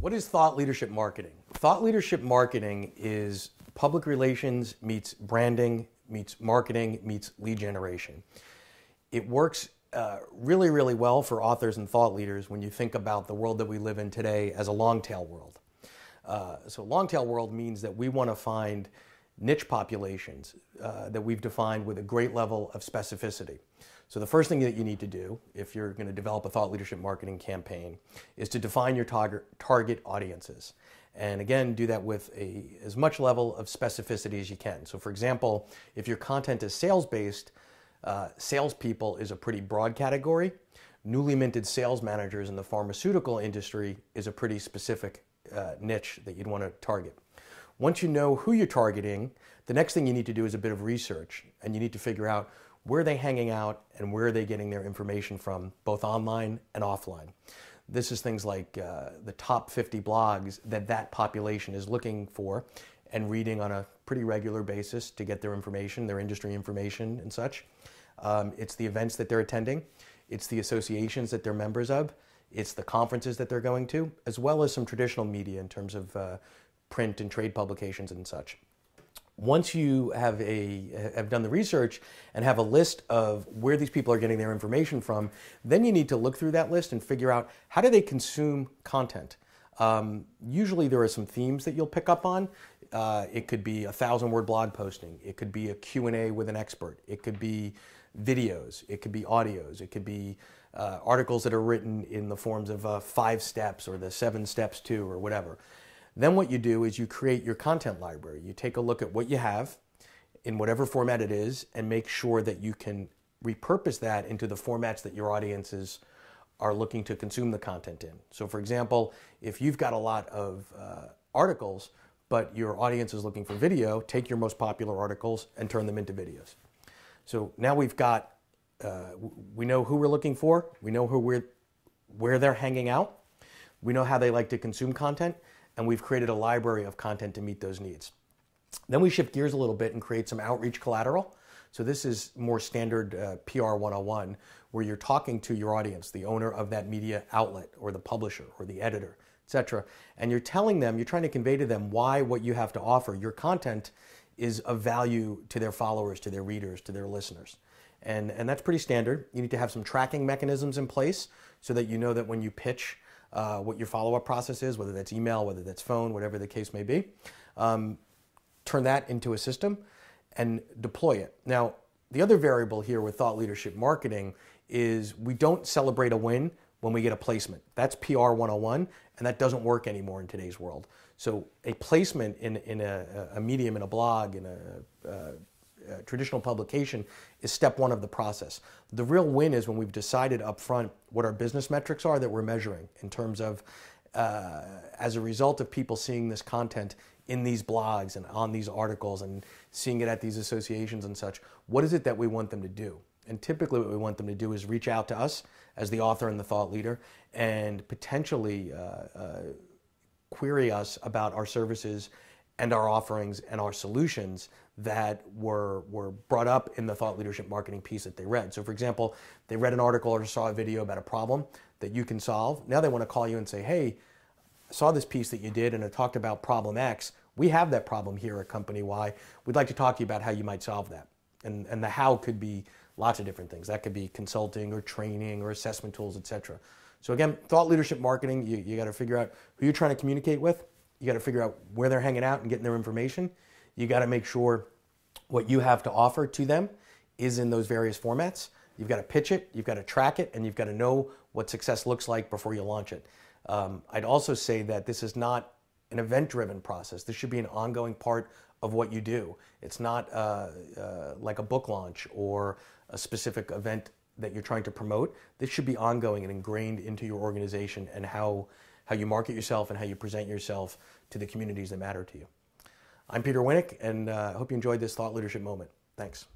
What is thought leadership marketing? Thought leadership marketing is public relations meets branding, meets marketing, meets lead generation. It works really, really well for authors and thought leaders when you think about the world that we live in today as a long tail world. So long tail world means that we want to find niche populations that we've defined with a great level of specificity. So the first thing that you need to do if you're going to develop a thought leadership marketing campaign is to define your target audiences. And again, do that with as much level of specificity as you can. So for example, if your content is sales-based, salespeople is a pretty broad category. Newly minted sales managers in the pharmaceutical industry is a pretty specific niche that you'd want to target. Once you know who you're targeting, the next thing you need to do is a bit of research, and you need to figure out where are they hanging out and where are they getting their information from, both online and offline. This is things like the top 50 blogs that population is looking for and reading on a pretty regular basis to get their information, their industry information and such. It's the events that they're attending. It's the associations that they're members of. It's the conferences that they're going to, as well as some traditional media in terms of print and trade publications and such. Once you have done the research and have a list of where these people are getting their information from, then you need to look through that list and figure out how do they consume content. Usually there are some themes that you'll pick up on. It could be a 1,000-word blog posting. It could be a Q&A with an expert. It could be videos. It could be audios. It could be articles that are written in the forms of 5 steps or the 7 steps to or whatever. Then what you do is you create your content library. You take a look at what you have in whatever format it is and make sure that you can repurpose that into the formats that your audiences are looking to consume the content in. So for example, if you've got a lot of articles, but your audience is looking for video, take your most popular articles and turn them into videos. So now we've got, we know who we're looking for, we know where they're hanging out, we know how they like to consume content, and we've created a library of content to meet those needs. Then we shift gears a little bit and create some outreach collateral. So this is more standard PR 101, where you're talking to your audience, the owner of that media outlet or the publisher or the editor, etc. And you're telling them, you're trying to convey to them why what you have to offer, your content, is of value to their followers, to their readers, to their listeners. And that's pretty standard. You need to have some tracking mechanisms in place so that you know that when you pitch what your follow-up process is, whether that's email, whether that's phone, whatever the case may be. Turn that into a system and deploy it. Now, the other variable here with thought leadership marketing is we don't celebrate a win when we get a placement. That's PR 101, and that doesn't work anymore in today's world. So a placement in a medium, in a blog, in a traditional publication is step one of the process. The real win is when we've decided up front what our business metrics are that we're measuring in terms of as a result of people seeing this content in these blogs and on these articles and seeing it at these associations and such, what is it that we want them to do? And typically what we want them to do is reach out to us as the author and the thought leader and potentially query us about our services and our offerings and our solutions that were brought up in the thought leadership marketing piece that they read. So for example, they read an article or saw a video about a problem that you can solve. Now they want to call you and say, hey, I saw this piece that you did and it talked about problem X. We have that problem here at Company Y. We'd like to talk to you about how you might solve that. And the how could be lots of different things. That could be consulting or training or assessment tools, etc. So again, thought leadership marketing, you got to figure out who you're trying to communicate with. You got to figure out where they're hanging out and getting their information. You got to make sure what you have to offer to them is in those various formats. You've got to pitch it, you've got to track it, and you've got to know what success looks like before you launch it. I'd also say that this is not an event-driven process. This should be an ongoing part of what you do. It's not like a book launch or a specific event that you're trying to promote. This should be ongoing and ingrained into your organization and how you market yourself and how you present yourself to the communities that matter to you. I'm Peter Winick, and I hope you enjoyed this thought leadership moment. Thanks.